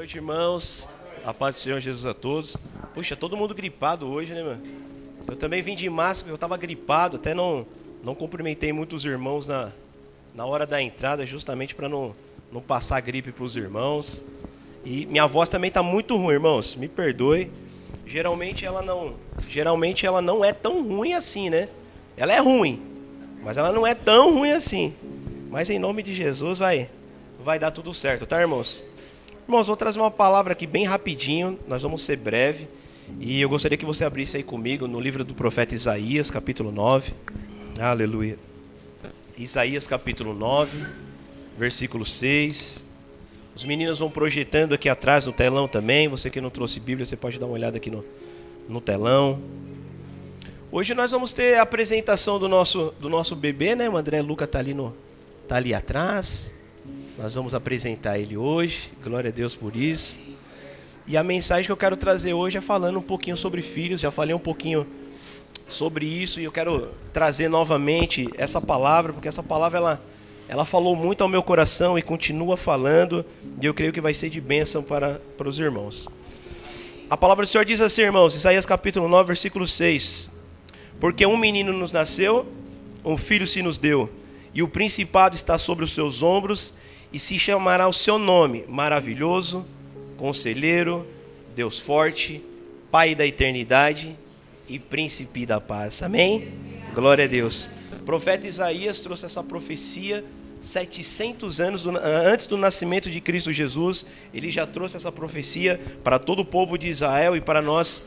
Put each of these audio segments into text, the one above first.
noite, irmãos. A paz do Senhor Jesus a todos. Puxa, todo mundo gripado hoje, né, mano? Eu também vim de máscara, eu tava gripado, até não cumprimentei muito os irmãos na hora da entrada, justamente para não passar gripe para os irmãos. E minha voz também tá muito ruim, irmãos, me perdoe. Geralmente ela não é tão ruim assim, né? Ela é ruim, mas ela não é tão ruim assim. Mas em nome de Jesus vai dar tudo certo, tá, irmãos? Irmãos, vou trazer uma palavra aqui bem rapidinho, nós vamos ser breve. E eu gostaria que você abrisse aí comigo no livro do profeta Isaías, capítulo 9. Aleluia. Isaías, capítulo 9, versículo 6. Os meninos vão projetando aqui atrás no telão também. Você que não trouxe Bíblia, você pode dar uma olhada aqui no telão. Hoje nós vamos ter a apresentação do nosso bebê, né? O André Luca tá ali atrás. Nós vamos apresentar ele hoje. Glória a Deus por isso. E a mensagem que eu quero trazer hoje é falando um pouquinho sobre filhos. Já falei um pouquinho sobre isso e eu quero trazer novamente essa palavra, porque essa palavra ela falou muito ao meu coração e continua falando, e eu creio que vai ser de bênção para os irmãos. A palavra do Senhor diz assim, irmãos, Isaías capítulo 9, versículo 6. Porque um menino nos nasceu, um filho se nos deu, e o principado está sobre os seus ombros, e se chamará o seu nome, maravilhoso, conselheiro, Deus forte, Pai da eternidade e príncipe da paz. Amém? Glória a Deus. O profeta Isaías trouxe essa profecia 700 anos antes do nascimento de Cristo Jesus. Ele já trouxe essa profecia para todo o povo de Israel e para nós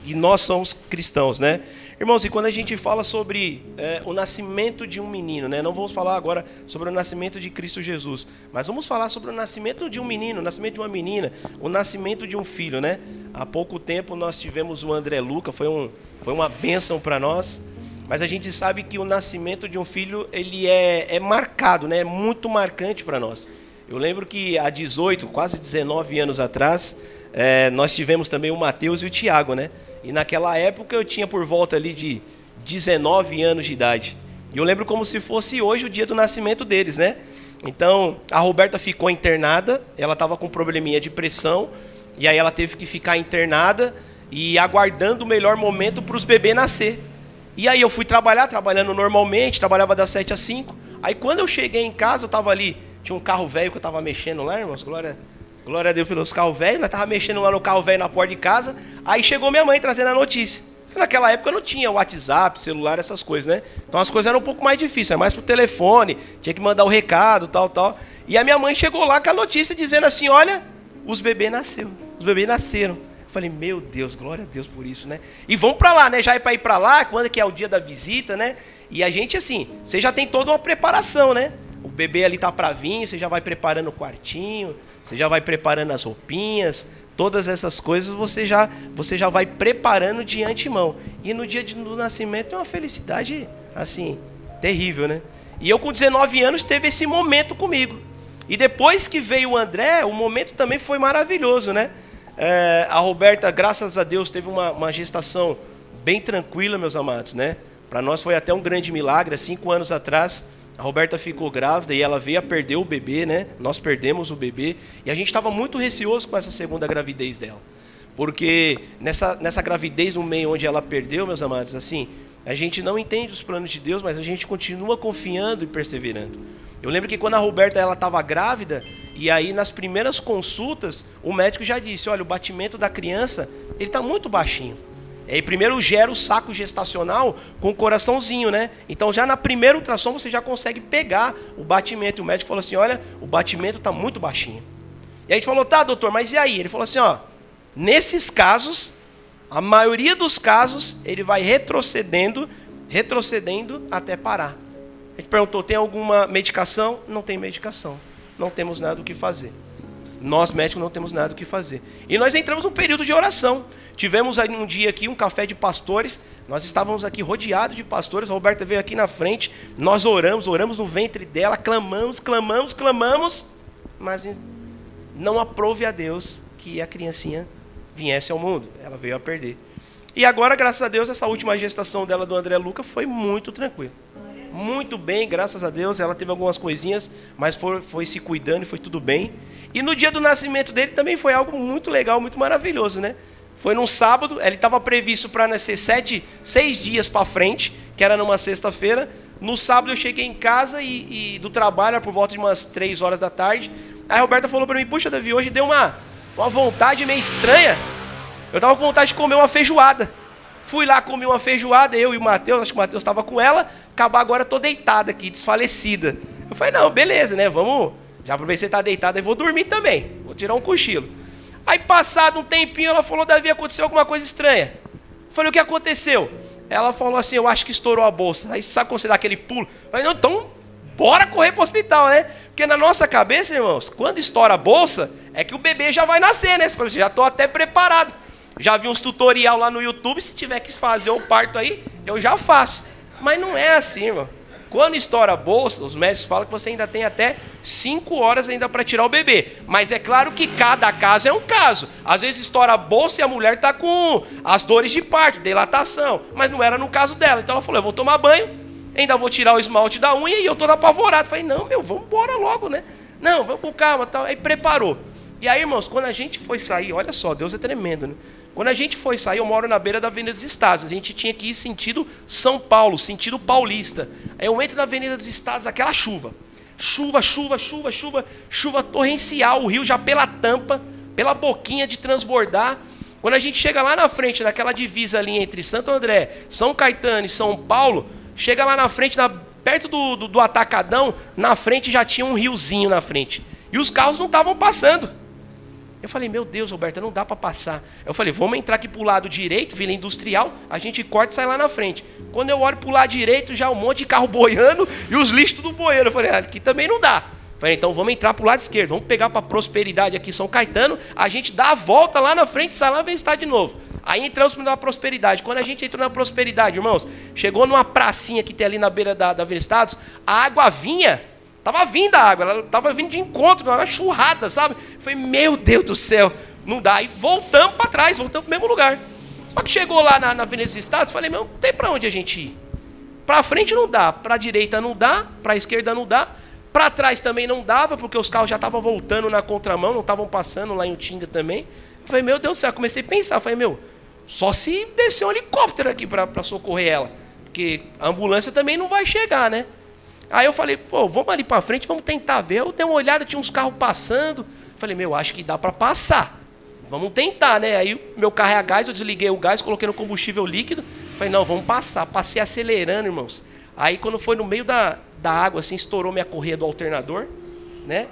e nós somos cristãos, né? Irmãos, e quando a gente fala sobre o nascimento de um menino, né? Não vamos falar agora sobre o nascimento de Cristo Jesus, mas vamos falar sobre o nascimento de um menino, o nascimento de uma menina, o nascimento de um filho, né? Há pouco tempo nós tivemos o André Luca, foi uma bênção para nós, mas a gente sabe que o nascimento de um filho, ele é marcado, né? É muito marcante para nós. Eu lembro que há 18, quase 19 anos atrás, nós tivemos também o Mateus e o Tiago, né? E naquela época eu tinha por volta ali de 19 anos de idade. E eu lembro como se fosse hoje o dia do nascimento deles, né? Então, a Roberta ficou internada, ela estava com probleminha de pressão, e aí ela teve que ficar internada e aguardando o melhor momento para os bebês nascer. E aí eu fui trabalhando normalmente, trabalhava das 7 às 5. Aí quando eu cheguei em casa, eu estava ali, tinha um carro velho que eu estava mexendo lá, irmãos, glória a Deus pelos carros velhos, nós estávamos mexendo lá no carro velho na porta de casa, aí chegou minha mãe trazendo a notícia. Naquela época não tinha WhatsApp, celular, essas coisas, né? Então as coisas eram um pouco mais difíceis, é mais pro telefone, tinha que mandar o recado, tal. E a minha mãe chegou lá com a notícia dizendo assim, olha, os bebês nasceram. Eu falei, meu Deus, glória a Deus por isso, né? E vamos para lá, né? Já é para ir para lá, quando que é o dia da visita, né? E a gente assim, você já tem toda uma preparação, né? O bebê ali tá para vir, você já vai preparando o quartinho, você já vai preparando as roupinhas, todas essas coisas você já vai preparando de antemão. E no dia do nascimento é uma felicidade, assim, terrível, né? E eu com 19 anos teve esse momento comigo. E depois que veio o André, o momento também foi maravilhoso, né? A Roberta, graças a Deus, teve uma gestação bem tranquila, meus amados, né? Para nós foi até um grande milagre. Há 5 anos atrás, a Roberta ficou grávida e ela veio a perder o bebê, né? Nós perdemos o bebê e a gente estava muito receoso com essa segunda gravidez dela. Porque nessa gravidez, no meio onde ela perdeu, meus amados, assim, a gente não entende os planos de Deus, mas a gente continua confiando e perseverando. Eu lembro que quando a Roberta estava grávida, e aí nas primeiras consultas, o médico já disse, olha, o batimento da criança, ele está muito baixinho. E primeiro gera o saco gestacional com o coraçãozinho, né? Então já na primeira ultrassom você já consegue pegar o batimento. E o médico falou assim, olha, o batimento está muito baixinho. E a gente falou, tá, doutor, mas e aí? Ele falou assim, ó, nesses casos, a maioria dos casos, ele vai retrocedendo até parar. A gente perguntou, tem alguma medicação? Não tem medicação. Não temos nada o que fazer. Nós, médicos, não temos nada o que fazer. E nós entramos num período de oração. Tivemos aí um dia aqui, um café de pastores. Nós estávamos aqui rodeados de pastores. A Roberta veio aqui na frente. Nós oramos no ventre dela. Clamamos. Mas não aprove a Deus que a criancinha viesse ao mundo. Ela veio a perder. E agora, graças a Deus, essa última gestação dela do André Luca foi muito tranquila. Muito bem, graças a Deus. Ela teve algumas coisinhas, mas foi se cuidando e foi tudo bem. E no dia do nascimento dele também foi algo muito legal, muito maravilhoso, né? Foi num sábado, ele estava previsto para nascer 6 dias para frente, que era numa sexta-feira. No sábado eu cheguei em casa e do trabalho, por volta de umas 3 horas da tarde. Aí a Roberta falou para mim, puxa, Davi, hoje deu uma vontade meio estranha. Eu tava com vontade de comer uma feijoada. Fui lá, comi uma feijoada, eu e o Matheus, acho que o Matheus estava com ela. Acabar agora, tô deitada aqui, desfalecida. Eu falei, não, beleza, né, vamos... Já aproveitei que você tá deitada e vou dormir também. Vou tirar um cochilo. Aí, passado um tempinho, ela falou, Davi, aconteceu alguma coisa estranha. Eu falei, o que aconteceu? Ela falou assim, eu acho que estourou a bolsa. Aí, sabe quando você dá aquele pulo? Eu falei, não, então, bora correr pro hospital, né? Porque na nossa cabeça, irmãos, quando estoura a bolsa, é que o bebê já vai nascer, né? Você fala, já tô até preparado. Já vi uns tutorial lá no YouTube, se tiver que fazer o parto aí, eu já faço. Mas não é assim, irmão. Quando estoura a bolsa, os médicos falam que você ainda tem até 5 horas ainda para tirar o bebê. Mas é claro que cada caso é um caso. Às vezes estoura a bolsa e a mulher está com as dores de parto, dilatação. Mas não era no caso dela. Então ela falou, eu vou tomar banho, ainda vou tirar o esmalte da unha e eu tô apavorado. Falei, não, vamos embora logo, né? Não, vamos com calma, tal. Aí preparou. E aí, irmãos, quando a gente foi sair, olha só, Deus é tremendo, né? Quando a gente foi sair, eu moro na beira da Avenida dos Estados. A gente tinha que ir sentido São Paulo, sentido paulista. Aí eu entro na Avenida dos Estados, aquela chuva. Chuva torrencial. O rio já pela tampa, pela boquinha de transbordar. Quando a gente chega lá na frente, naquela divisa ali entre Santo André, São Caetano e São Paulo, chega lá na frente, perto do Atacadão, na frente já tinha um riozinho na frente. E os carros não estavam passando. Eu falei, meu Deus, Roberta, não dá para passar. Eu falei, vamos entrar aqui para o lado direito, Vila Industrial, a gente corta e sai lá na frente. Quando eu olho para o lado direito, já um monte de carro boiando e os lixos tudo boiando. Eu falei, aqui também não dá. Eu falei, então vamos entrar para o lado esquerdo, vamos pegar para Prosperidade aqui em São Caetano, a gente dá a volta lá na frente, sai lá e vem estar de novo. Aí entramos na Prosperidade. Quando a gente entrou na Prosperidade, irmãos, chegou numa pracinha que tem ali na beira da Avenida Estados, a água vinha. Tava vindo a água, ela tava vindo de encontro, uma churrada, sabe? Eu falei, meu Deus do céu, não dá. E voltamos para trás, voltamos para o mesmo lugar. Só que chegou lá na Avenida dos Estados, falei, meu, não tem para onde a gente ir. Para frente não dá, para a direita não dá, para a esquerda não dá, para trás também não dava, porque os carros já estavam voltando na contramão, não estavam passando lá em Utinga também. Eu falei, meu Deus do céu, comecei a pensar, falei, meu, só se descer um helicóptero aqui para socorrer ela, porque a ambulância também não vai chegar, né? Aí eu falei, pô, vamos ali para frente, vamos tentar ver. Eu dei uma olhada, tinha uns carros passando. Falei, meu, acho que dá para passar. Vamos tentar, né? Aí meu carro é a gás, eu desliguei o gás, coloquei no combustível líquido. Falei, não, vamos passar. Passei acelerando, irmãos. Aí quando foi no meio da água, assim, estourou minha correia do alternador, né?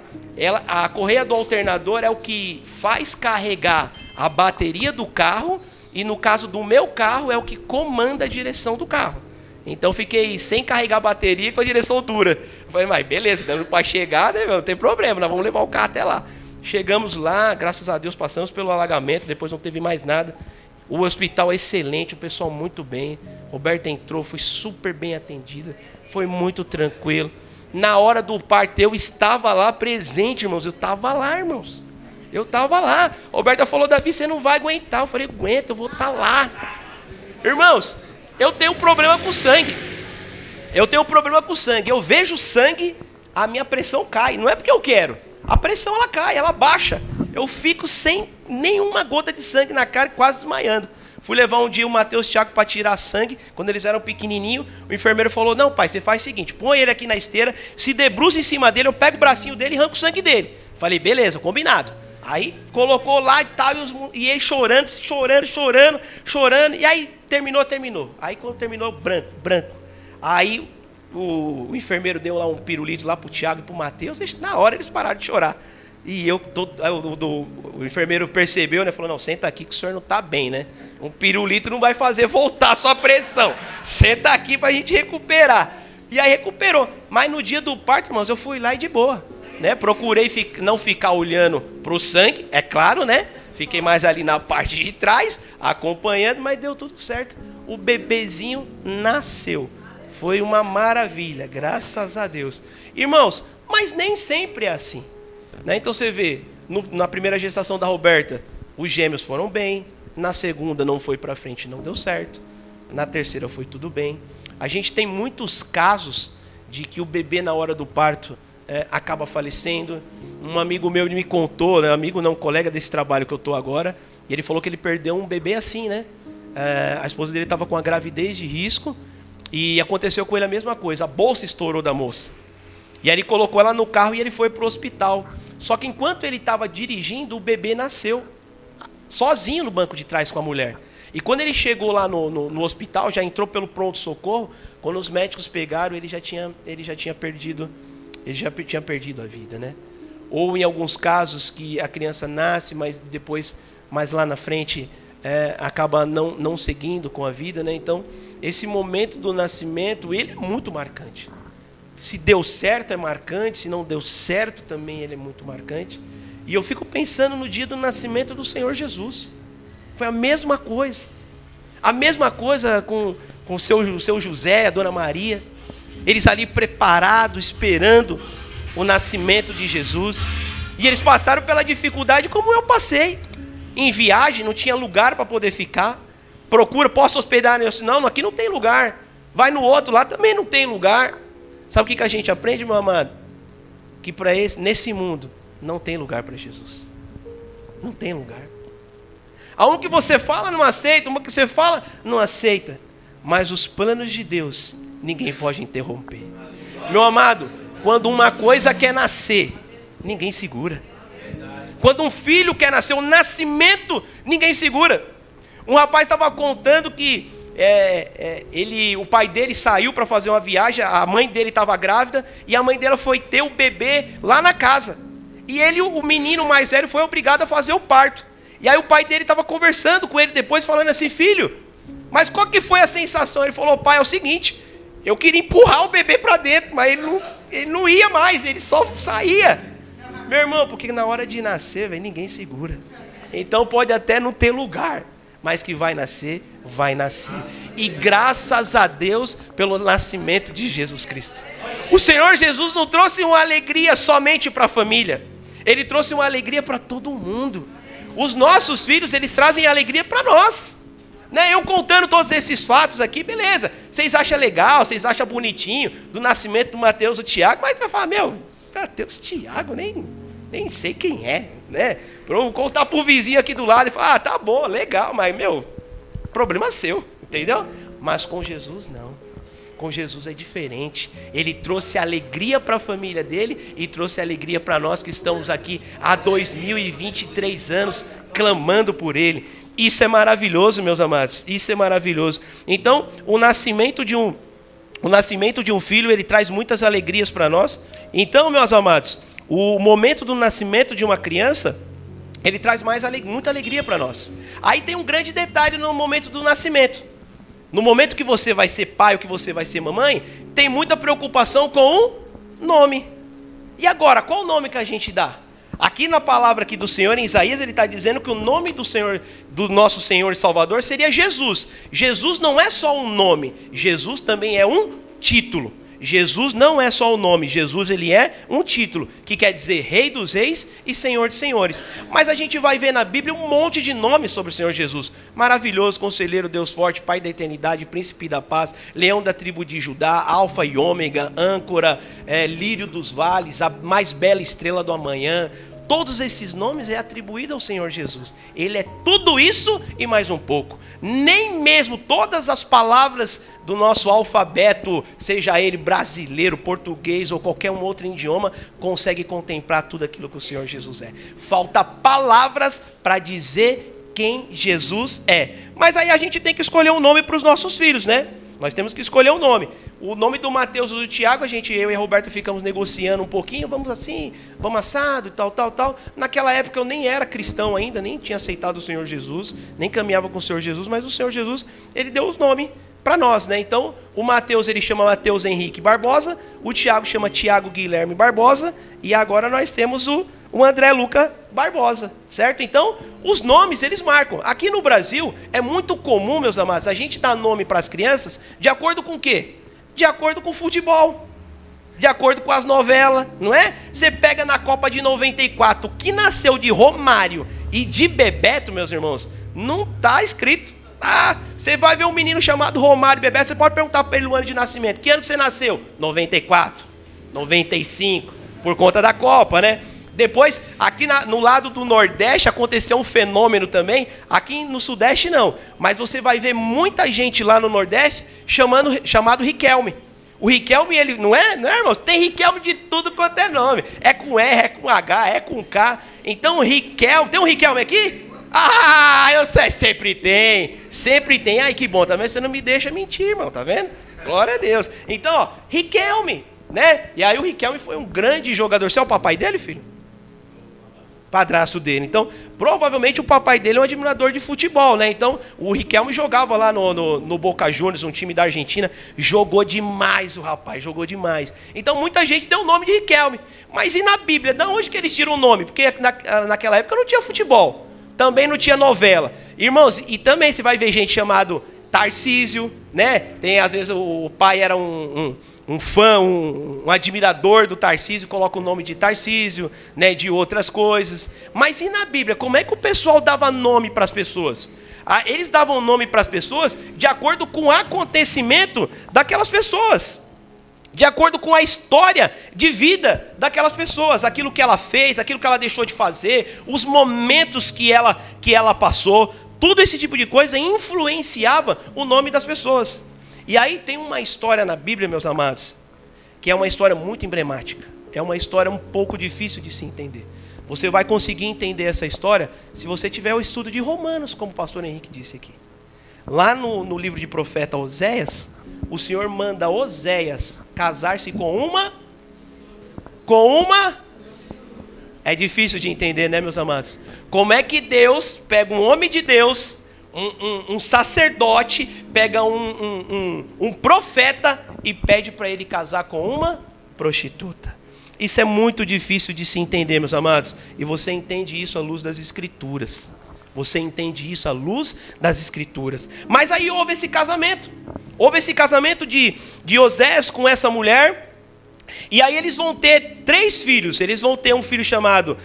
A correia do alternador é o que faz carregar a bateria do carro e no caso do meu carro é o que comanda a direção do carro. Então fiquei sem carregar a bateria com a direção dura. Falei, mas beleza, dando para chegar, né, meu, não tem problema, nós vamos levar o carro até lá. Chegamos lá, graças a Deus passamos pelo alagamento, depois não teve mais nada. O hospital é excelente, o pessoal muito bem. Roberta entrou, foi super bem atendida, foi muito tranquilo. Na hora do parto eu estava lá presente, irmãos, eu estava lá, irmãos. Eu estava lá. Roberta falou, Davi, você não vai aguentar. Eu falei, aguento, eu vou estar lá. Irmãos, eu tenho problema com sangue. Eu vejo sangue, a minha pressão cai. Não é porque eu quero. A pressão ela cai, ela baixa. Eu fico sem nenhuma gota de sangue na cara, quase desmaiando. Fui levar um dia o Matheus e o Thiago para tirar sangue. Quando eles eram pequenininhos, o enfermeiro falou, não, pai, você faz o seguinte, põe ele aqui na esteira, se debruça em cima dele, eu pego o bracinho dele e arranco o sangue dele. Falei, beleza, combinado. Aí colocou lá e tal, e ele chorando. E aí terminou. Aí quando terminou, branco. Aí o enfermeiro deu lá um pirulito lá pro Thiago e pro Matheus, na hora eles pararam de chorar. E o enfermeiro percebeu, né? Falou, não, senta aqui que o senhor não tá bem, né? Um pirulito não vai fazer voltar a sua pressão. Senta aqui pra gente recuperar. E aí recuperou. Mas no dia do parto, irmãos, eu fui lá e de boa. Né? Procurei não ficar olhando pro sangue, é claro, né? Fiquei mais ali na parte de trás, acompanhando, mas deu tudo certo. O bebezinho nasceu. Foi uma maravilha, graças a Deus. Irmãos, mas nem sempre é assim. Né? Então você vê, na primeira gestação da Roberta, os gêmeos foram bem. Na segunda não foi para frente, não deu certo. Na terceira foi tudo bem. A gente tem muitos casos de que o bebê na hora do parto acaba falecendo. Um amigo meu me contou, né? Amigo não, colega desse trabalho que eu estou agora, e ele falou que ele perdeu um bebê assim, né? A esposa dele estava com a gravidez de risco e aconteceu com ele a mesma coisa. A bolsa estourou da moça. E aí ele colocou ela no carro e ele foi para o hospital. Só que enquanto ele estava dirigindo, o bebê nasceu sozinho no banco de trás com a mulher. E quando ele chegou lá no hospital, já entrou pelo pronto-socorro, quando os médicos pegaram, ele já tinha perdido a vida, né? Ou em alguns casos que a criança nasce, mas depois, mais lá na frente, acaba não seguindo com a vida, né? Então, esse momento do nascimento, ele é muito marcante. Se deu certo é marcante, se não deu certo também ele é muito marcante. E eu fico pensando no dia do nascimento do Senhor Jesus. Foi a mesma coisa. A mesma coisa com o seu José, a Dona Maria. Eles ali preparados, esperando o nascimento de Jesus. E eles passaram pela dificuldade como eu passei. Em viagem, não tinha lugar para poder ficar. Procura, posso hospedar? Não, aqui não tem lugar. Vai no outro, lá também não tem lugar. Sabe o que a gente aprende, meu amado? Que nesse mundo não tem lugar para Jesus. Não tem lugar. A um que você fala não aceita, uma que você fala não aceita. Mas os planos de Deus ninguém pode interromper. Meu amado, quando uma coisa quer nascer, ninguém segura. Quando um filho quer nascer, o nascimento, ninguém segura. Um rapaz estava contando que o pai dele saiu para fazer uma viagem, a mãe dele estava grávida, e a mãe dela foi ter o bebê lá na casa. E o menino mais velho, foi obrigado a fazer o parto. E aí o pai dele estava conversando com ele depois, falando assim: filho, mas qual que foi a sensação? Ele falou: pai, é o seguinte, eu queria empurrar o bebê para dentro, mas ele não ia mais, ele só saía. Meu irmão, porque na hora de nascer, ninguém segura. Então pode até não ter lugar, mas que vai nascer, vai nascer. E graças a Deus pelo nascimento de Jesus Cristo. O Senhor Jesus não trouxe uma alegria somente para a família. Ele trouxe uma alegria para todo mundo. Os nossos filhos, eles trazem alegria para nós. Né? Eu contando todos esses fatos aqui, beleza. Vocês acham legal, vocês acham bonitinho do nascimento do Mateus e do Tiago, mas você vai falar: meu, Mateus e Tiago, nem sei quem é, né? Vou contar pro vizinho aqui do lado e falar: tá bom, legal, mas, meu, problema seu, entendeu? Mas com Jesus, não. Com Jesus é diferente. Ele trouxe alegria para a família dele e trouxe alegria para nós que estamos aqui há 2023 anos clamando por ele. Isso é maravilhoso, meus amados. Isso é maravilhoso. Então, o nascimento de um filho, ele traz muitas alegrias para nós. Então, meus amados, o momento do nascimento de uma criança, ele traz muita alegria para nós. Aí tem um grande detalhe no momento do nascimento. No momento que você vai ser pai ou que você vai ser mamãe, tem muita preocupação com o nome. E agora, qual o nome que a gente dá? Aqui na palavra aqui do Senhor, em Isaías, ele está dizendo que o nome do nosso Senhor e Salvador seria Jesus. Jesus não é só um nome, Jesus também é um título. Jesus não é só o nome, Jesus ele é um título, que quer dizer Rei dos Reis e Senhor de Senhores. Mas a gente vai ver na Bíblia um monte de nomes sobre o Senhor Jesus. Maravilhoso, Conselheiro, Deus Forte, Pai da Eternidade, Príncipe da Paz, Leão da tribo de Judá, Alfa e Ômega, Âncora, Lírio dos Vales, a mais bela estrela do amanhã. Todos esses nomes é atribuído ao Senhor Jesus. Ele é tudo isso e mais um pouco. Nem mesmo todas as palavras do nosso alfabeto, seja ele brasileiro, português ou qualquer um outro idioma, consegue contemplar tudo aquilo que o Senhor Jesus é. Falta palavras para dizer quem Jesus é. Mas aí a gente tem que escolher um nome para os nossos filhos, né? Nós temos que escolher um nome. O nome do Mateus e do Tiago, eu e a Roberta ficamos negociando um pouquinho, vamos assim, vamos assado e tal. Naquela época eu nem era cristão ainda, nem tinha aceitado o Senhor Jesus, nem caminhava com o Senhor Jesus, mas o Senhor Jesus, ele deu os nomes para nós, né? Então, o Mateus, ele chama Mateus Henrique Barbosa, o Tiago chama Tiago Guilherme Barbosa, e agora nós temos o André Luca Barbosa, certo? Então, os nomes, eles marcam. Aqui no Brasil, é muito comum, meus amados, a gente dar nome para as crianças de acordo com o quê? De acordo com o futebol, de acordo com as novelas, não é? Você pega na Copa de 94, o que nasceu de Romário e de Bebeto, meus irmãos, não está escrito. Você vai ver um menino chamado Romário e Bebeto, você pode perguntar para ele o ano de nascimento. Que ano que você nasceu? 94, 95, por conta da Copa, né? Depois, aqui no lado do Nordeste aconteceu um fenômeno também. Aqui no Sudeste não. Mas você vai ver muita gente lá no Nordeste chamado Riquelme. O Riquelme, ele não é, irmãos? Tem Riquelme de tudo quanto é nome. É com R, é com H, é com K. Então, Riquelme... Tem um Riquelme aqui? Ah, eu sei, sempre tem. Sempre tem. Ai, que bom. Também você não me deixa mentir, irmão. Tá vendo? Glória a Deus. Então, ó, Riquelme, né? E aí o Riquelme foi um grande jogador. Você é o papai dele, filho? Padrasto dele. Então, provavelmente o papai dele é um admirador de futebol, né? Então, o Riquelme jogava lá no Boca Juniors, um time da Argentina. Jogou demais o rapaz, jogou demais. Então, muita gente deu o nome de Riquelme. Mas e na Bíblia? Da onde que eles tiram o nome? Porque naquela época não tinha futebol. Também não tinha novela. Irmãos, e também você vai ver gente chamado Tarcísio, né? Tem, às vezes, o pai era um fã, um admirador do Tarcísio, coloca o nome de Tarcísio, né, de outras coisas. Mas e na Bíblia, como é que o pessoal dava nome para as pessoas? Eles davam nome para as pessoas de acordo com o acontecimento daquelas pessoas, de acordo com a história de vida daquelas pessoas, aquilo que ela fez, aquilo que ela deixou de fazer, os momentos que ela passou, tudo esse tipo de coisa influenciava o nome das pessoas. E aí tem uma história na Bíblia, meus amados, que é uma história muito emblemática. É uma história um pouco difícil de se entender. Você vai conseguir entender essa história se você tiver o estudo de Romanos, como o pastor Henrique disse aqui. Lá no livro de profeta Oséias, o Senhor manda Oséias casar-se com uma... É difícil de entender, né, meus amados? Como é que Deus pega um homem de Deus... Um sacerdote pega um profeta e pede para ele casar com uma prostituta. Isso é muito difícil de se entender, meus amados. E você entende isso à luz das Escrituras. Você entende isso à luz das Escrituras. Mas aí houve esse casamento. Houve esse casamento de Oséias com essa mulher. E aí eles vão ter 3 filhos. Eles vão ter um filho chamado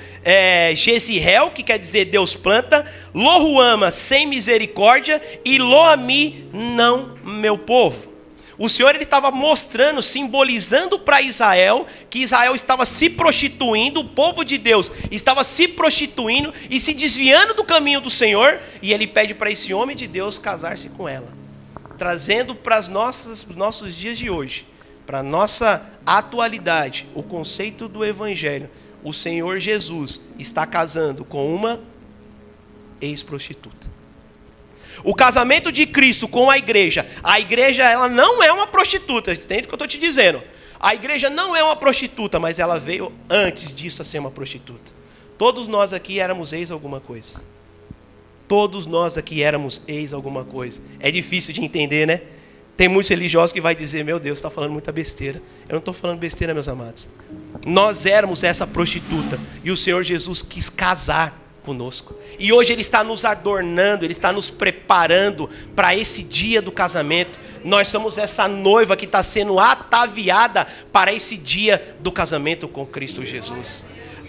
Jezreel, que quer dizer Deus planta, Lohuama, sem misericórdia, e Loami, não meu povo. O Senhor estava mostrando, simbolizando para Israel, que Israel estava se prostituindo, o povo de Deus estava se prostituindo e se desviando do caminho do Senhor, e ele pede para esse homem de Deus casar-se com ela, trazendo para os nossos dias de hoje, para a nossa atualidade, o conceito do Evangelho. O Senhor Jesus está casando com uma ex-prostituta. O casamento de Cristo com a igreja ela não é uma prostituta, entende o que eu estou te dizendo? A igreja não é uma prostituta, mas ela veio antes disso a ser uma prostituta. Todos nós aqui éramos ex alguma coisa. Todos nós aqui éramos ex alguma coisa. É difícil de entender, né? Tem muitos religiosos que vai dizer, meu Deus, está falando muita besteira. Eu não estou falando besteira, meus amados. Nós éramos essa prostituta e o Senhor Jesus quis casar conosco. E hoje Ele está nos adornando, Ele está nos preparando para esse dia do casamento. Nós somos essa noiva que está sendo ataviada para esse dia do casamento com Cristo Jesus.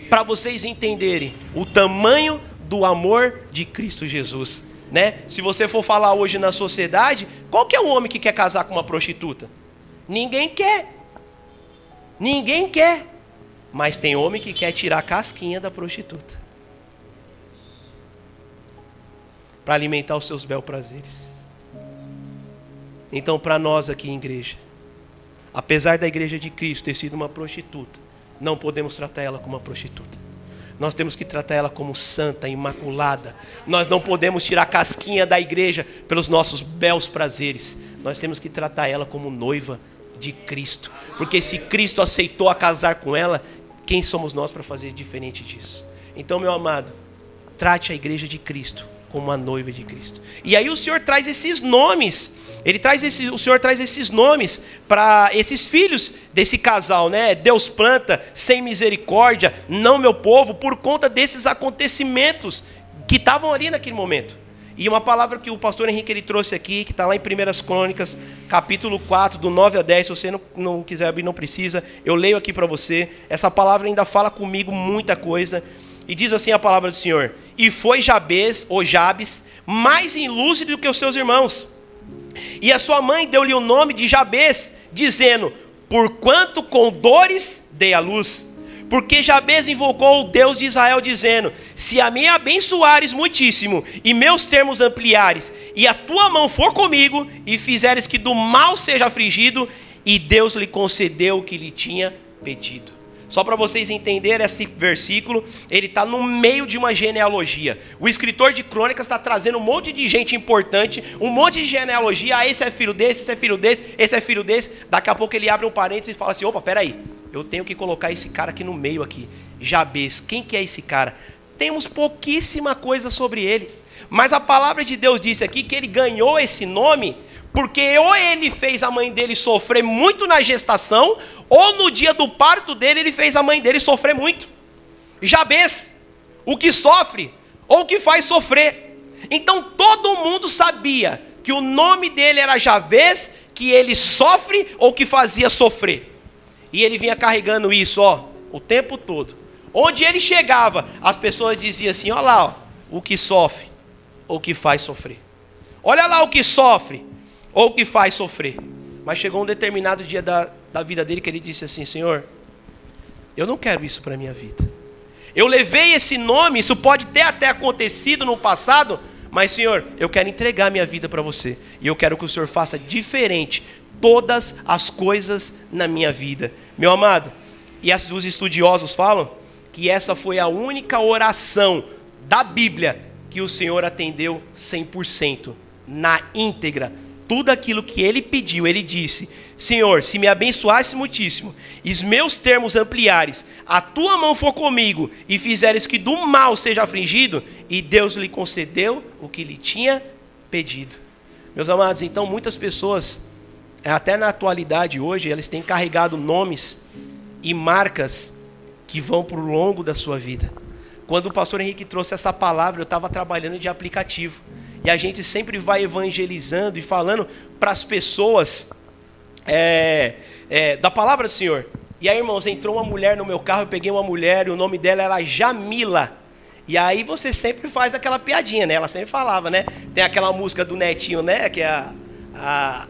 Para vocês entenderem o tamanho do amor de Cristo Jesus. Né? Se você for falar hoje na sociedade, qual que é o homem que quer casar com uma prostituta? Ninguém quer. Ninguém quer. Mas tem homem que quer tirar a casquinha da prostituta para alimentar os seus bel prazeres. Então, para nós aqui em igreja, apesar da igreja de Cristo ter sido uma prostituta, não podemos tratar ela como uma prostituta. Nós temos que tratar ela como santa, imaculada. Nós não podemos tirar a casquinha da igreja pelos nossos belos prazeres. Nós temos que tratar ela como noiva de Cristo. Porque se Cristo aceitou a casar com ela, quem somos nós para fazer diferente disso? Então, meu amado, trate a igreja de Cristo como a noiva de Cristo. E aí o Senhor traz esses nomes. O Senhor traz esses nomes para esses filhos desse casal, né? Deus planta, sem misericórdia, não meu povo, por conta desses acontecimentos que estavam ali naquele momento. E uma palavra que o pastor Henrique ele trouxe aqui, que está lá em 1 Crônicas, capítulo 4, do 9 a 10, se você não quiser abrir, não precisa, eu leio aqui para você. Essa palavra ainda fala comigo muita coisa. E diz assim a palavra do Senhor: e foi Jabes, ou Jabes, mais ilúcido do que os seus irmãos. E a sua mãe deu-lhe o nome de Jabes, dizendo: porquanto com dores dei à luz, porque Jabes invocou o Deus de Israel, dizendo: se a mim abençoares muitíssimo, e meus termos ampliares, e a tua mão for comigo, e fizeres que do mal seja afligido, e Deus lhe concedeu o que lhe tinha pedido. Só para vocês entenderem, esse versículo, ele está no meio de uma genealogia. O escritor de Crônicas está trazendo um monte de gente importante, um monte de genealogia. Esse é filho desse, esse é filho desse, esse é filho desse. Daqui a pouco ele abre um parênteses e fala assim: opa, peraí, eu tenho que colocar esse cara aqui no meio aqui. Jabes, quem que é esse cara? Temos pouquíssima coisa sobre ele. Mas a palavra de Deus disse aqui que ele ganhou esse nome porque ou ele fez a mãe dele sofrer muito na gestação, ou no dia do parto dele, ele fez a mãe dele sofrer muito. Jabes, o que sofre, ou o que faz sofrer. Então todo mundo sabia que o nome dele era Jabes, que ele sofre ou que fazia sofrer. E ele vinha carregando isso, o tempo todo. Onde ele chegava, as pessoas diziam assim: olha lá, o que sofre, ou o que faz sofrer. Olha lá o que sofre, ou o que faz sofrer. Mas chegou um determinado dia da vida dele que ele disse assim: Senhor, eu não quero isso para a minha vida. Eu levei esse nome, isso pode ter até acontecido no passado, mas Senhor, eu quero entregar minha vida para você. E eu quero que o Senhor faça diferente todas as coisas na minha vida. Meu amado, e os estudiosos falam que essa foi a única oração da Bíblia que o Senhor atendeu 100%, na íntegra. Tudo aquilo que ele pediu, ele disse: Senhor, se me abençoasse muitíssimo, e os meus termos ampliares, a tua mão for comigo, e fizeres que do mal seja afligido, e Deus lhe concedeu o que lhe tinha pedido. Meus amados, então muitas pessoas, até na atualidade hoje, elas têm carregado nomes e marcas que vão para o longo da sua vida. Quando o pastor Henrique trouxe essa palavra, eu estava trabalhando de aplicativo. E a gente sempre vai evangelizando e falando para as pessoas da palavra do Senhor. E aí, irmãos, entrou uma mulher no meu carro, eu peguei uma mulher e o nome dela era Jamila. E aí você sempre faz aquela piadinha, né? Ela sempre falava, né? Tem aquela música do Netinho, né? Que é a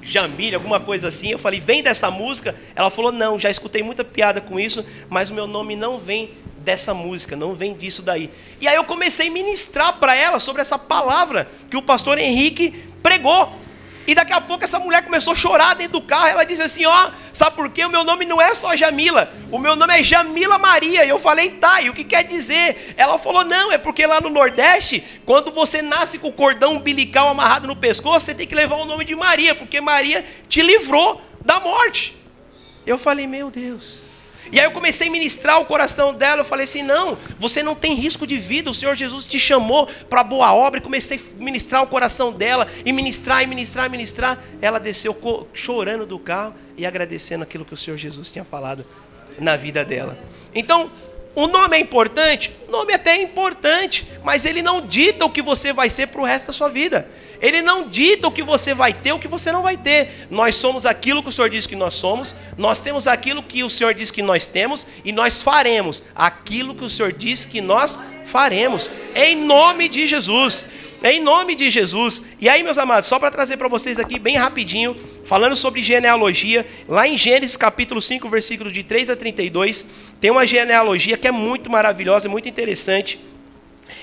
Jamila, alguma coisa assim. Eu falei: vem dessa música? Ela falou: não, já escutei muita piada com isso, mas o meu nome não vem dessa música, não vem disso daí. E aí eu comecei a ministrar para ela sobre essa palavra que o pastor Henrique pregou. E daqui a pouco essa mulher começou a chorar dentro do carro. Ela disse assim: sabe por quê? O meu nome não é só Jamila, o meu nome é Jamila Maria. E eu falei: tá, e o que quer dizer? Ela falou: não, é porque lá no Nordeste, quando você nasce com o cordão umbilical amarrado no pescoço, você tem que levar o nome de Maria, porque Maria te livrou da morte. Eu falei: meu Deus. E aí eu comecei a ministrar o coração dela. Eu falei assim: não, você não tem risco de vida, o Senhor Jesus te chamou para boa obra. E comecei a ministrar o coração dela, e ministrar. Ela desceu chorando do carro e agradecendo aquilo que o Senhor Jesus tinha falado na vida dela. Então, o nome é importante? O nome até é importante, mas ele não dita o que você vai ser para o resto da sua vida. Ele não dita o que você vai ter, o que você não vai ter. Nós somos aquilo que o Senhor diz que nós somos, nós temos aquilo que o Senhor diz que nós temos, e nós faremos aquilo que o Senhor diz que nós faremos, em nome de Jesus. Em nome de Jesus. E aí, meus amados, só para trazer para vocês aqui bem rapidinho, falando sobre genealogia, lá em Gênesis capítulo 5, versículos de 3 a 32, tem uma genealogia que é muito maravilhosa, muito interessante.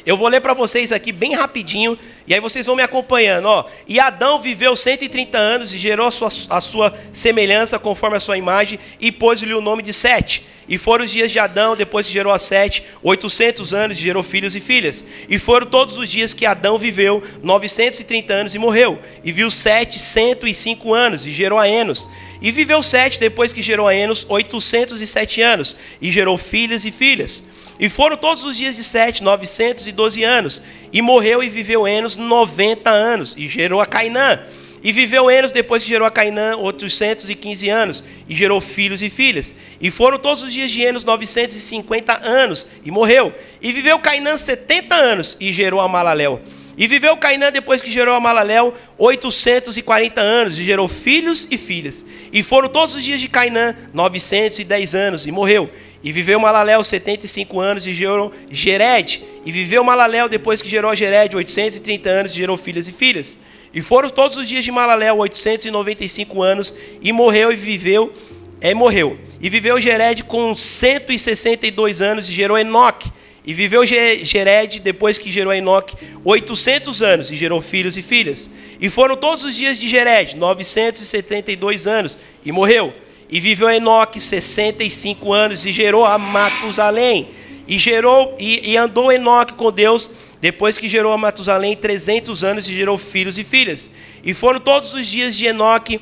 Eu vou ler para vocês aqui bem rapidinho, e aí vocês vão me acompanhando. E Adão viveu 130 anos e gerou a sua semelhança conforme a sua imagem, e pôs-lhe o nome de Sete. E foram os dias de Adão, depois que gerou a Sete, 800 anos, e gerou filhos e filhas. E foram todos os dias que Adão viveu, 930 anos, e morreu. E viu Sete 105 anos, e gerou a Enos. E viveu Sete, depois que gerou a Enos, 807 anos, e gerou filhos e filhas. E foram todos os dias de Sete, 912 anos. E morreu e viveu Enos 90 anos. E gerou a Cainã. E viveu Enos, depois que gerou a Cainã, 815 anos. E gerou filhos e filhas. E foram todos os dias de Enos 950 anos. E morreu. E viveu Cainã 70 anos. E gerou a Malalel. E viveu Cainã, depois que gerou a Malalel, 840 anos. E gerou filhos e filhas. E foram todos os dias de Cainã 910 anos. E morreu. E viveu Malalel 75 anos e gerou Gered. E viveu Malalel, depois que gerou Gered, 830 anos e gerou filhas e filhas. E foram todos os dias de Malalel 895 anos e morreu e viveu, morreu. E viveu Jered com 162 anos e gerou Enoque. E viveu Jered, depois que gerou Enoque, 800 anos e gerou filhos e filhas. E foram todos os dias de Jered, 972 anos, e morreu. E viveu Enoque 65 anos e gerou a Matusalém. E andou Enoque com Deus, depois que gerou a Matusalém, 300 anos e gerou filhos e filhas. E foram todos os dias de Enoque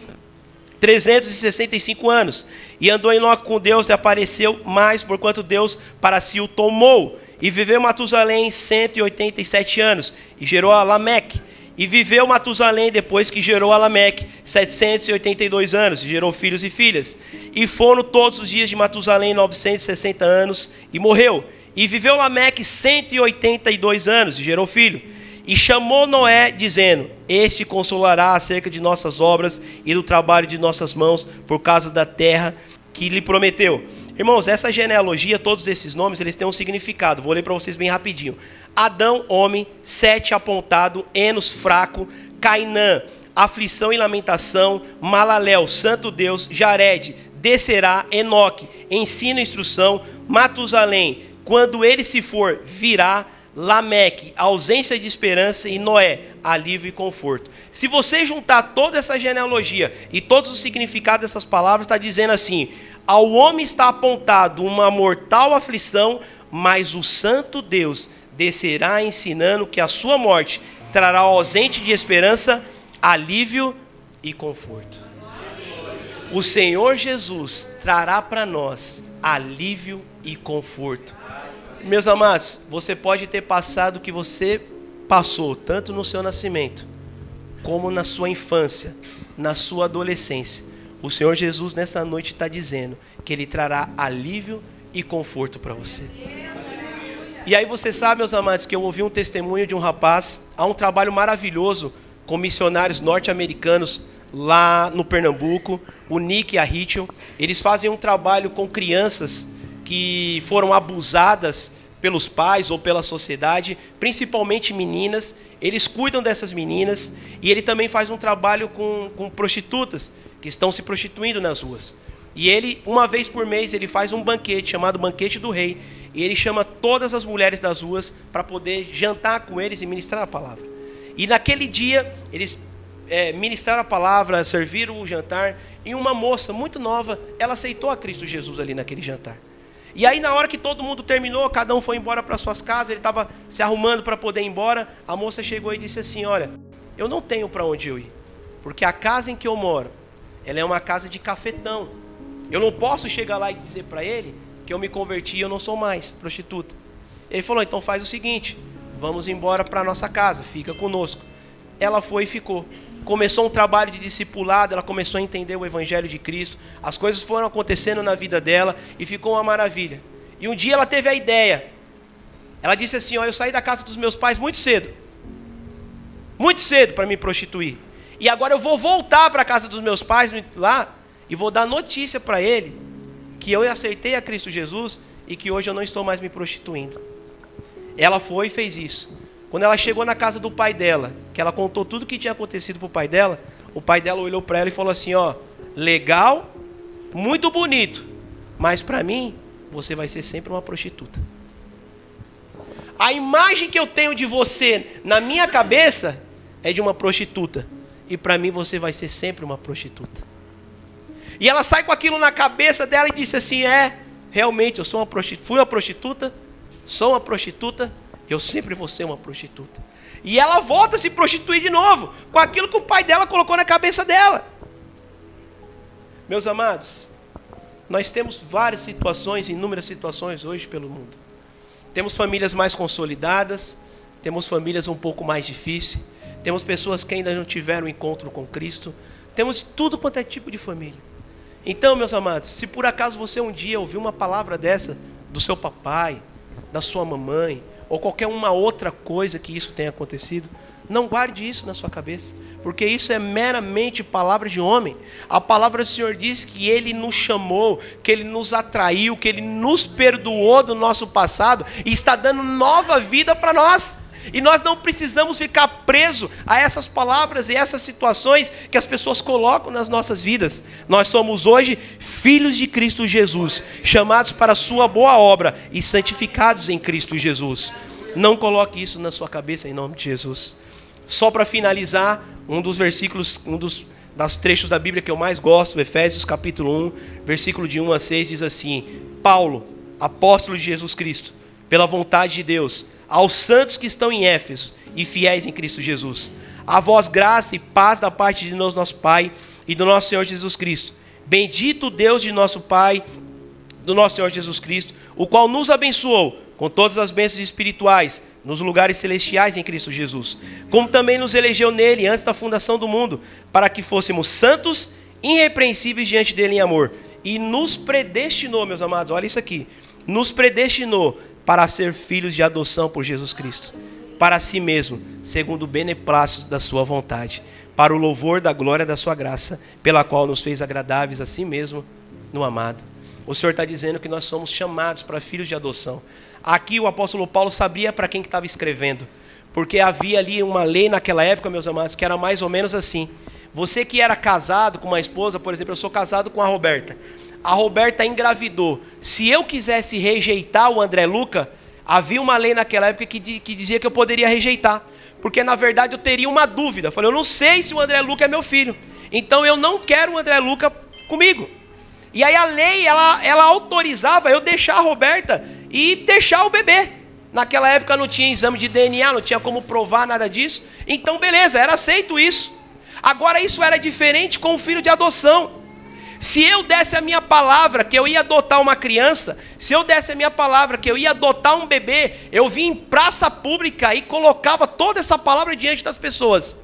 365 anos. E andou Enoque com Deus e apareceu mais, porquanto Deus para si o tomou. E viveu Matusalém 187 anos e gerou a Lameque. E viveu Matusalém, depois que gerou a Lameque, 782 anos e gerou filhos e filhas. E foram todos os dias de Matusalém 960 anos e morreu. E viveu Lameque 182 anos e gerou filho. E chamou Noé, dizendo: este consolará acerca de nossas obras e do trabalho de nossas mãos, por causa da terra que lhe prometeu. Irmãos, essa genealogia, todos esses nomes, eles têm um significado. Vou ler para vocês bem rapidinho. Adão, homem. Sete, apontado. Enos, fraco. Cainã, aflição e lamentação. Malaléu, santo Deus. Jared, descerá. Enoque, ensino e instrução. Matusalém, quando ele se for, virá. Lameque, ausência de esperança. E Noé, alívio e conforto. Se você juntar toda essa genealogia e todos os significados dessas palavras, está dizendo assim: ao homem está apontado uma mortal aflição, mas o santo Deus descerá ensinando que a sua morte trará ao ausente de esperança alívio e conforto. O Senhor Jesus trará para nós alívio e conforto. Meus amados, você pode ter passado o que você passou, tanto no seu nascimento, como na sua infância, na sua adolescência. O Senhor Jesus nessa noite está dizendo que Ele trará alívio e conforto para você. E aí você sabe, meus amados, que eu ouvi um testemunho de um rapaz, há um trabalho maravilhoso com missionários norte-americanos lá no Pernambuco, o Nick e a Rachel. Eles fazem um trabalho com crianças que foram abusadas pelos pais ou pela sociedade, principalmente meninas. Eles cuidam dessas meninas e ele também faz um trabalho com prostitutas que estão se prostituindo nas ruas. E ele, uma vez por mês, ele faz um banquete chamado Banquete do Rei, e ele chama todas as mulheres das ruas para poder jantar com eles e ministrar a palavra. E naquele dia, eles ministraram a palavra, serviram o jantar, e uma moça muito nova, ela aceitou a Cristo Jesus ali naquele jantar. E aí na hora que todo mundo terminou, cada um foi embora para suas casas, ele estava se arrumando para poder ir embora, a moça chegou e disse assim: olha, eu não tenho para onde eu ir, porque a casa em que eu moro, ela é uma casa de cafetão. Eu não posso chegar lá e dizer para ele que eu me converti e eu não sou mais prostituta. Ele falou: então faz o seguinte, vamos embora para a nossa casa, fica conosco. Ela foi e ficou. Começou um trabalho de discipulado, ela começou a entender o Evangelho de Cristo, as coisas foram acontecendo na vida dela e ficou uma maravilha. E um dia ela teve a ideia, ela disse assim: ó, eu saí da casa dos meus pais muito cedo para me prostituir, e agora eu vou voltar para a casa dos meus pais lá e vou dar notícia para ele que eu aceitei a Cristo Jesus e que hoje eu não estou mais me prostituindo. Ela foi e fez isso. Quando ela chegou na casa do pai dela, que ela contou tudo o que tinha acontecido para o pai dela olhou para ela e falou assim: ó, legal, muito bonito, mas para mim, você vai ser sempre uma prostituta. A imagem que eu tenho de você na minha cabeça é de uma prostituta, e para mim você vai ser sempre uma prostituta. E ela sai com aquilo na cabeça dela e disse assim: realmente eu sou uma prostituta, fui uma prostituta, sou uma prostituta, eu sempre vou ser uma prostituta. E ela volta a se prostituir de novo, com aquilo que o pai dela colocou na cabeça dela. Meus amados, nós temos várias situações, inúmeras situações hoje pelo mundo. Temos famílias mais consolidadas, temos famílias um pouco mais difíceis, temos pessoas que ainda não tiveram encontro com Cristo, temos tudo quanto é tipo de família. Então, meus amados, se por acaso você um dia ouviu uma palavra dessa do seu papai, da sua mamãe, ou qualquer uma outra coisa que isso tenha acontecido, não guarde isso na sua cabeça, porque isso é meramente palavra de homem. A palavra do Senhor diz que Ele nos chamou, que Ele nos atraiu, que Ele nos perdoou do nosso passado e está dando nova vida para nós. E nós não precisamos ficar presos a essas palavras e essas situações que as pessoas colocam nas nossas vidas. Nós somos hoje filhos de Cristo Jesus, chamados para a sua boa obra e santificados em Cristo Jesus. Não coloque isso na sua cabeça em nome de Jesus. Só para finalizar, um dos versículos, das trechos da Bíblia que eu mais gosto, Efésios capítulo 1, versículo de 1 a 6, diz assim: Paulo, apóstolo de Jesus Cristo, pela vontade de Deus, aos santos que estão em Éfeso e fiéis em Cristo Jesus, a vós graça e paz da parte de Deus nosso Pai e do nosso Senhor Jesus Cristo. Bendito Deus de nosso Pai, do nosso Senhor Jesus Cristo, o qual nos abençoou com todas as bênçãos espirituais nos lugares celestiais em Cristo Jesus, como também nos elegeu nele antes da fundação do mundo, para que fôssemos santos, irrepreensíveis diante dele em amor, e nos predestinou, meus amados, olha isso aqui, nos predestinou para ser filhos de adoção por Jesus Cristo, para si mesmo, segundo o beneplácito da sua vontade, para o louvor da glória da sua graça, pela qual nos fez agradáveis a si mesmo no amado. O Senhor está dizendo que nós somos chamados para filhos de adoção. Aqui o apóstolo Paulo sabia para quem que estava escrevendo, porque havia ali uma lei naquela época, meus amados, que era mais ou menos assim. Você que era casado com uma esposa, por exemplo, eu sou casado com a Roberta. A Roberta engravidou. Se eu quisesse rejeitar o André Luca, havia uma lei naquela época que dizia que eu poderia rejeitar. Porque na verdade eu teria uma dúvida. Eu falei, eu não sei se o André Luca é meu filho. Então eu não quero o André Luca comigo. E aí a lei, ela autorizava eu deixar a Roberta e deixar o bebê. Naquela época não tinha exame de DNA, não tinha como provar nada disso. Então beleza, era aceito isso. Agora isso era diferente com o filho de adoção. Se eu desse a minha palavra que eu ia adotar uma criança, se eu desse a minha palavra que eu ia adotar um bebê, eu vinha em praça pública e colocava toda essa palavra diante das pessoas.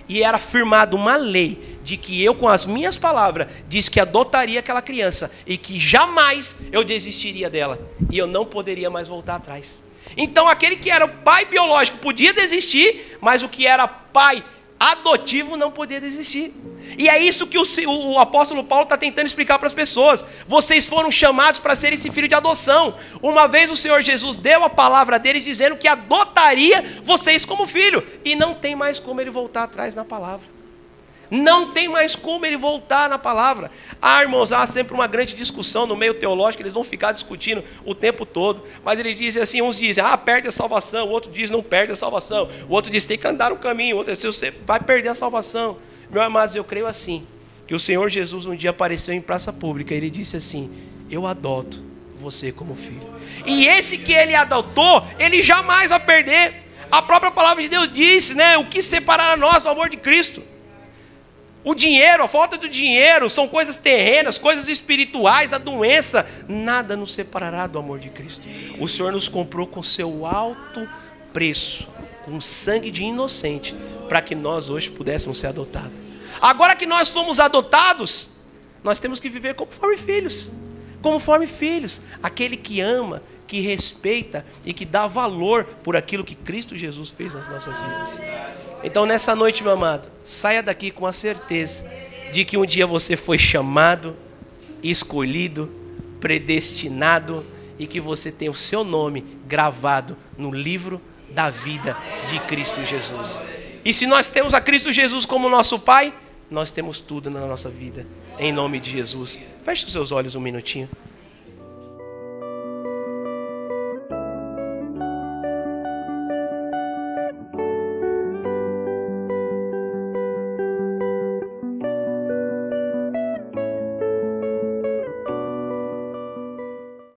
E era firmada uma lei de que eu, com as minhas palavras, disse que adotaria aquela criança e que jamais eu desistiria dela. E eu não poderia mais voltar atrás. Então aquele que era o pai biológico podia desistir, mas o que era pai adotivo não podia desistir. E é isso que o apóstolo Paulo está tentando explicar para as pessoas. Vocês foram chamados para ser esse filho de adoção. Uma vez o Senhor Jesus deu a palavra deles dizendo que adotaria vocês como filho. E não tem mais como ele voltar atrás na palavra. Não tem mais como ele voltar na palavra. Irmãos, há sempre uma grande discussão no meio teológico, eles vão ficar discutindo o tempo todo. Mas ele diz assim, uns dizem, perde a salvação, o outro diz, não perde a salvação. O outro diz, tem que andar no caminho, o outro diz, você vai perder a salvação. Meus amados, eu creio assim, que o Senhor Jesus um dia apareceu em praça pública, e ele disse assim, eu adoto você como filho. E esse que ele adotou, ele jamais vai perder. A própria palavra de Deus disse, né, o que separará nós do amor de Cristo? O dinheiro, a falta do dinheiro, são coisas terrenas, coisas espirituais, a doença, nada nos separará do amor de Cristo. O Senhor nos comprou com seu alto preço, com sangue de inocente, para que nós hoje pudéssemos ser adotados. Agora que nós fomos adotados, nós temos que viver conforme filhos. Conforme filhos, aquele que ama, que respeita e que dá valor por aquilo que Cristo Jesus fez nas nossas vidas. Então nessa noite, meu amado, saia daqui com a certeza de que um dia você foi chamado, escolhido, predestinado e que você tem o seu nome gravado no livro da vida de Cristo Jesus. E se nós temos a Cristo Jesus como nosso Pai, nós temos tudo na nossa vida, em nome de Jesus. Feche os seus olhos um minutinho.